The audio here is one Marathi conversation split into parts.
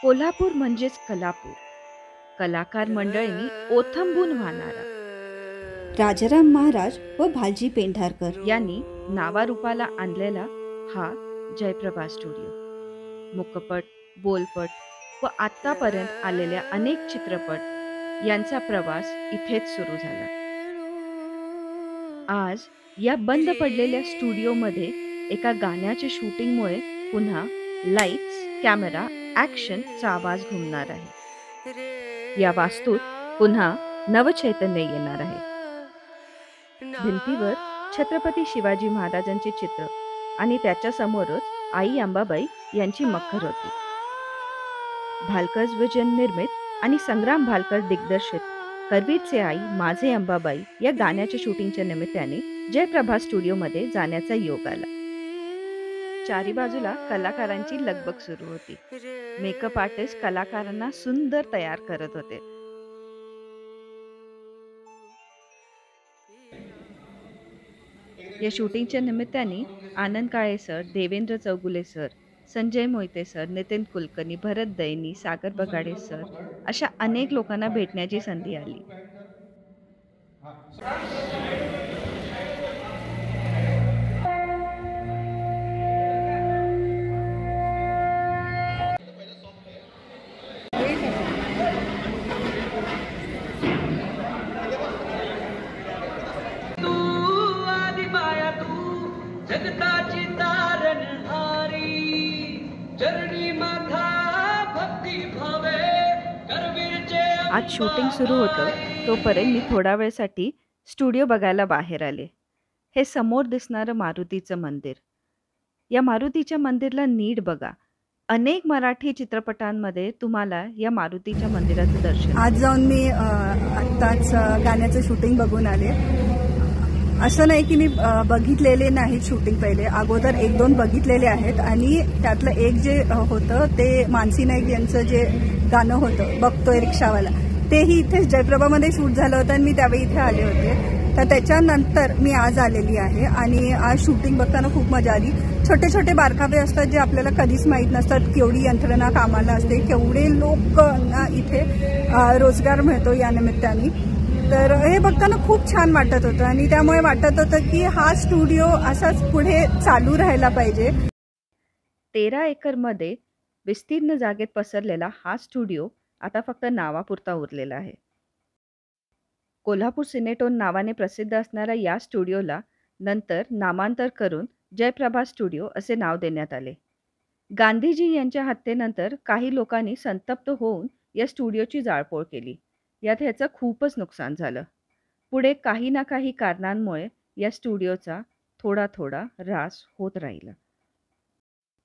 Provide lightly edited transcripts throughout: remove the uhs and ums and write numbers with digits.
कोल्हापूर म्हणजेच कलापूर, कलाकार मंडळींनी ओथंबून वाहणारा. राजाराम महाराज व भालजी पेंढारकर यांनी नावारूपाला आणलेला हा जयप्रभा स्टुडिओ. मुकपट, बोलपट व आत्तापर्यंत आलेल्या अनेक चित्रपट यांचा प्रवास इथेच सुरू झाला. आज या बंद पडलेल्या स्टुडिओमध्ये एका गाण्याच्या शूटिंगमुळे पुन्हा लाईट्स, कॅमेरा, ॲक्शनचा आवाज घुमणार आहे. या वास्तूत पुन्हा नवचैतन्य येणार आहे. भिंतीवर छत्रपती शिवाजी महाराजांचे चित्र आणि त्याच्या समोरच आई अंबाबाई यांची मखर होती. भालकर विजन निर्मित आणि संग्राम भालकर दिग्दर्शित करवीरचे आई माझे अंबाबाई या गाण्याच्या शूटिंगच्या निमित्ताने जयप्रभा स्टुडिओमध्ये जाण्याचा योग आला. चारी बाजूला कलाकारांची लगबग सुरू होती. मेकअप आर्टिस्ट कलाकारांना सुंदर तयार करत होते. या शूटिंगच्या निमित्ताने Anand Kale sir, Devendra Chougule sir, Sanjay Mohite sir, Nitin Kulkarni, Bharat Daini, Sagar बगाडे सर अशा अनेक लोकांना भेटण्याची संधी आली. आज शूटिंग सुरू होतं तोपर्यंत मी थोडा वेळसाठी स्टुडिओ बघायला बाहेर आले. हे समोर दिसणारं मारुतीचं मंदिर. या मारुतीच्या मंदिरला नीट बघा. अनेक मराठी चित्रपटांमध्ये तुम्हाला या मारुतीच्या मंदिराचं दर्शन. आज जाऊन मी आत्ताच गाण्याचं शूटिंग बघून आले. असं नाही की मी बघितलेले नाहीत शूटिंग पहिले, अगोदर 1-2 बघितलेले आहेत आणि त्यातलं एक जे होतं ते मानसी नाईक यांचं जे गाणं होतं बघतोय रिक्षावाला, तेही इथेच जयप्रभामध्ये शूट झालं होतं आणि मी त्यावेळी इथे आले होते. तर त्याच्यानंतर मी आज आलेली आहे आणि आज शूटिंग बघताना खूप मजा आली. छोटे छोटे बारकावे असतात जे आपल्याला कधीच माहीत नसतात. केवढी यंत्रणा कामाला असते, केवढे लोकांना इथे रोजगार मिळतो या निमित्ताने. तर हे बघताना खूप छान वाटत होतं आणि त्यामुळे वाटत होतं की हा स्टुडिओ असाच पुढे चालू राहायला पाहिजे. 13 एकरमध्ये विस्तीर्ण जागेत पसरलेला हा स्टुडिओ आता फक्त नावापुरता उरलेला आहे. कोल्हापूर सिनेटोन नावाने प्रसिद्ध असणाऱ्या या स्टुडिओला नंतर नामांतर करून जयप्रभा स्टुडिओ असे नाव देण्यात आले. गांधीजी यांच्या हत्येनंतर काही लोकांनी संतप्त होऊन या स्टुडिओची जाळपोळ केली. यात ह्याचं खूपच नुकसान झालं. पुढे काही ना काही कारणांमुळे या स्टुडिओचा थोडा थोडा ऱ्हास होत राहिला.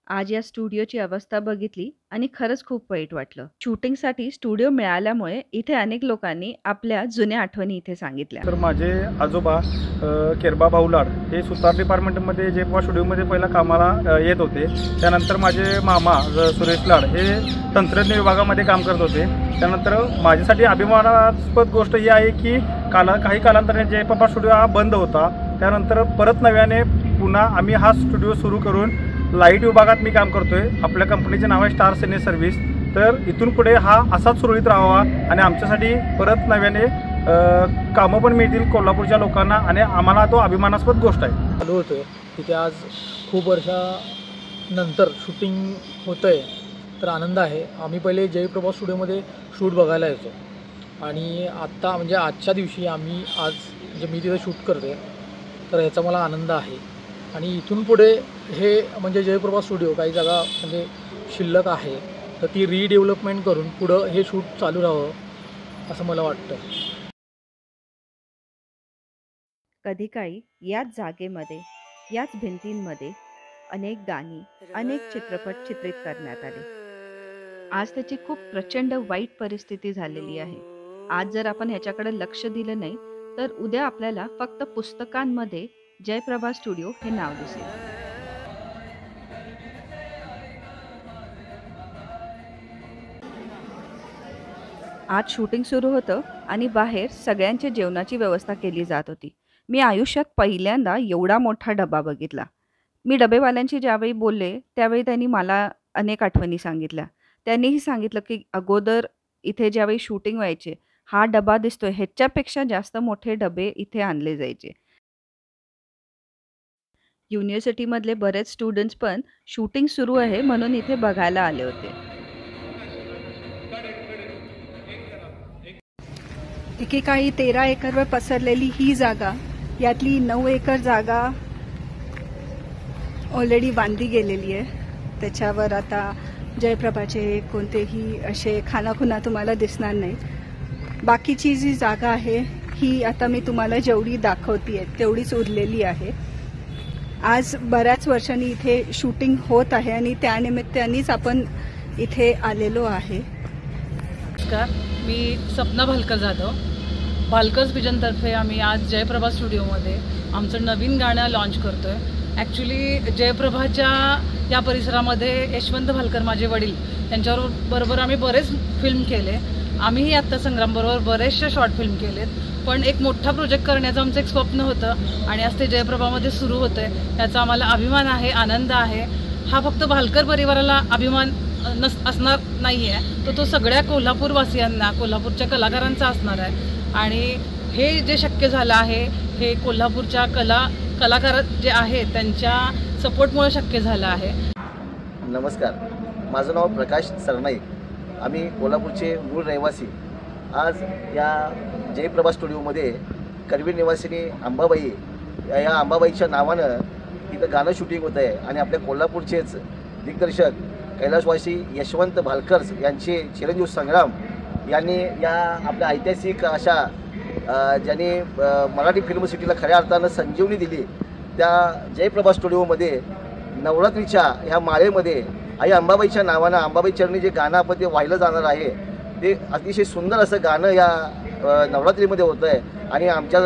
आज या स्टुडिओची अवस्था बघितली आणि खरंच खूप वाईट वाटलं. शूटिंगसाठी स्टुडिओ मिळाल्यामुळे इथे अनेक लोकांनी आपल्या जुन्या आठवणी इथे सांगितल्या. तर माझे आजोबा केरबा भाऊलाड हे सुतार डिपार्टमेंटमध्ये जयप्रभा स्टुडिओमध्ये पहिला कामाला येत होते. त्यानंतर माझे मामा सुरेश लाड हे तंत्रज्ञ विभागामध्ये काम करत होते. त्यानंतर माझ्यासाठी अभिमानास्पद गोष्ट ही आहे की काही कालांतराने जयप्रभा स्टुडिओ हा बंद होता. त्यानंतर परत नव्याने पुन्हा आम्ही हा स्टुडिओ सुरू करून लाईट विभागात मी काम करतोय. आपल्या कंपनीचे नाव आहे स्टार सिने सर्व्हिस. तर इथून पुढे हा असाच सुरळीत राहावा आणि आमच्यासाठी परत नव्याने कामं पण मिळतील कोल्हापूरच्या लोकांना आणि आम्हाला तो अभिमानास्पद गोष्ट आहे. चालू होतोय तिथे आज खूप वर्षानंतर शूटिंग होतंय तर आनंद आहे. आम्ही पहिले जयप्रभा स्टुडिओमध्ये शूट बघायला यायचो आणि आत्ता म्हणजे आजच्या दिवशी आम्ही आज म्हणजे मी तिथे शूट करते तर ह्याचा मला आनंद आहे. आणि इथून पुढे हे म्हणजे जयप्रभा स्टुडिओ काही जागा म्हणजे शिल्लक आहे तर ती रिडेव्हलपमेंट करून पुढं हे शूट चालू राहावं असं मला वाटतं. कधी काही याच जागेमध्ये, याच भिंतींमध्ये अनेक गाणी, अनेक चित्रपट चित्रित करण्यात आले. आज त्याची खूप प्रचंड वाईट परिस्थिती झालेली आहे. आज जर आपण ह्याच्याकडे लक्ष दिलं नाही तर उद्या आपल्याला फक्त पुस्तकांमध्ये जयप्रभा स्टुडिओ हे नाव दिसेल. आज शूटिंग सुरू होतं आणि बाहेर सगळ्यांच्या जेवणाची व्यवस्था केली जात होती. मी आयुष्यात पहिल्यांदा एवढा मोठा डबा बघितला. मी डबेवाल्यांशी ज्यावेळी बोलले त्यावेळी त्यांनी मला अनेक आठवणी सांगितल्या. त्यांनीही सांगितलं, की अगोदर इथे ज्यावेळी शूटिंग व्हायचे, हा डबा दिसतोय ह्याच्यापेक्षा जास्त मोठे डबे इथे आणले जायचे. युनिव्हर्सिटीमधले बरेच स्टुडंट्स पण शूटिंग सुरू आहे म्हणून इथे बघायला आले होते. एकेकाळी 13 एकरवर पसरलेली ही जागा, यातली 9 एकर जागा ऑलरेडी बांधली गेलेली आहे. त्याच्यावर आता जयप्रभाचे कोणतेही असे खानाखुना तुम्हाला दिसणार नाही. बाकीची जी जागा आहे ही आता मी तुम्हाला जेवढी दाखवतीये तेवढीच उरलेली आहे. आज बऱ्याच वर्षांनी इथे शूटिंग होत आहे आणि त्यानिमित्तानेच आपण इथे आलेलो आहे. नमस्कार, मी सपना भालकर जाधव. भालकर्स विजनतर्फे आम्ही आज जयप्रभा स्टुडिओमध्ये आमचं नवीन गाणं लॉन्च करतोय. ॲक्च्युली जयप्रभाच्या या परिसरामध्ये यशवंत भालकर माझे वडील त्यांच्याबरोबर आम्ही बरेच फिल्म केले. आम्हीही आत्ता संग्रामबरोबर बरेचसे शॉर्ट फिल्म केलेत. पण एक मोठा प्रोजेक्ट करण्याचं आमचं एक स्वप्न होतं आणि आज ते जयप्रभामध्ये सुरू होतं आहे. त्याचा आम्हाला अभिमान आहे, आनंद आहे. हा फक्त भालकर परिवाराला अभिमान असणार नाही आहे, तो सगळ्या कोल्हापूरवासियांना, कोल्हापूरच्या कलाकारांचा असणार आहे. आणि हे जे शक्य झालं आहे हे कोल्हापूरच्या कलाकार जे आहेत त्यांच्या सपोर्टमुळे शक्य झालं आहे. नमस्कार, माझं नाव प्रकाश सरनाईक. आम्ही कोल्हापूरचे मूळ रहिवासी. आज या जयप्रभा स्टुडिओमध्ये करवीर निवासिनी अंबाबाई, या अंबाबाईच्या नावानं इथं गाणं शूटिंग होतं आहे. आणि आपल्या कोल्हापूरचेच दिग्दर्शक कैलासवासी यशवंत भालकर्स यांचे चिरंजीव संग्राम यांनी या आपल्या ऐतिहासिक अशा ज्यांनी मराठी फिल्म सिटीला खऱ्या अर्थानं संजीवनी दिली, त्या जयप्रभा स्टुडिओमध्ये नवरात्रीच्या ह्या माळेमध्ये आई अंबाबाईच्या नावानं अंबाबाई चरणी जे गाणं आपण ते वाहिलं जाणार आहे, ते अतिशय सुंदर असं गाणं या नवरात्रीमध्ये होतं आहे. आणि आमच्या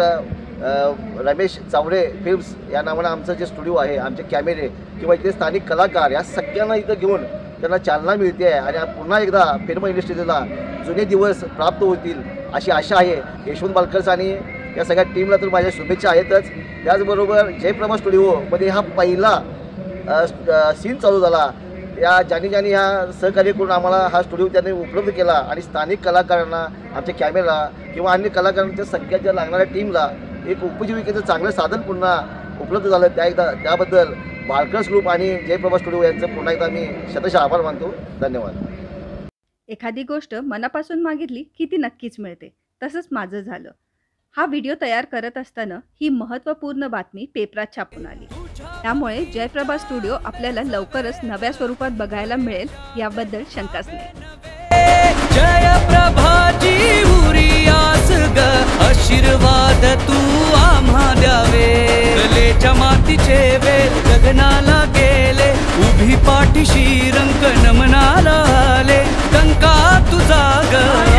रमेश चावडे फिल्म्स या नावानं आमचं जे स्टुडिओ आहे, आमचे कॅमेरे किंवा इथे स्थानिक कलाकार या सगळ्यांना इथं घेऊन त्यांना चालना मिळते आहे. आणि पुन्हा एकदा फिल्म इंडस्ट्रीला जुने दिवस प्राप्त होतील अशी आशा आहे. यशवंत भालकर्स आणि या सगळ्या टीमला तर माझ्या शुभेच्छा आहेतच. त्याचबरोबर जयप्रभा स्टुडिओमध्ये हा पहिला सीन चालू झाला. या ज्यांनी ह्या सहकार्य करून आम्हाला हा स्टुडिओ त्यांनी उपलब्ध केला आणि स्थानिक कलाकारांना, आमच्या कॅमेरा किंवा अन्य कलाकारांच्या सगळ्याच्या लागणाऱ्या टीमला एक उपजीविकेचं चांगलं साधन पुन्हा उपलब्ध झालं. त्याबद्दल भालकर्स ग्रुप आणि जयप्रभा स्टुडिओ यांचं पुन्हा एकदा मी शतशः आभार मानतो. धन्यवाद. एखादी गोष्ट मनापासून मागितली की ती नक्कीच मिळते. तसंच माझं झालं. हा व्हिडिओ तयार करत असताना ही महत्त्वपूर्ण बातमी पेपरात छापून आली. त्यामुळे जयप्रभा स्टुडिओ आपल्याला लवकरच नव्या स्वरूपात बघायला मिळेल याबद्दल शंकाच नाही. जयप्रभाची उरियास ग आशीर्वाद तू आम्हा द्यावे. कलेच्या मातीचे वेल गगनाला गेले, उभी पाठीशी रंग नमनाला आले. टंका तुझा ग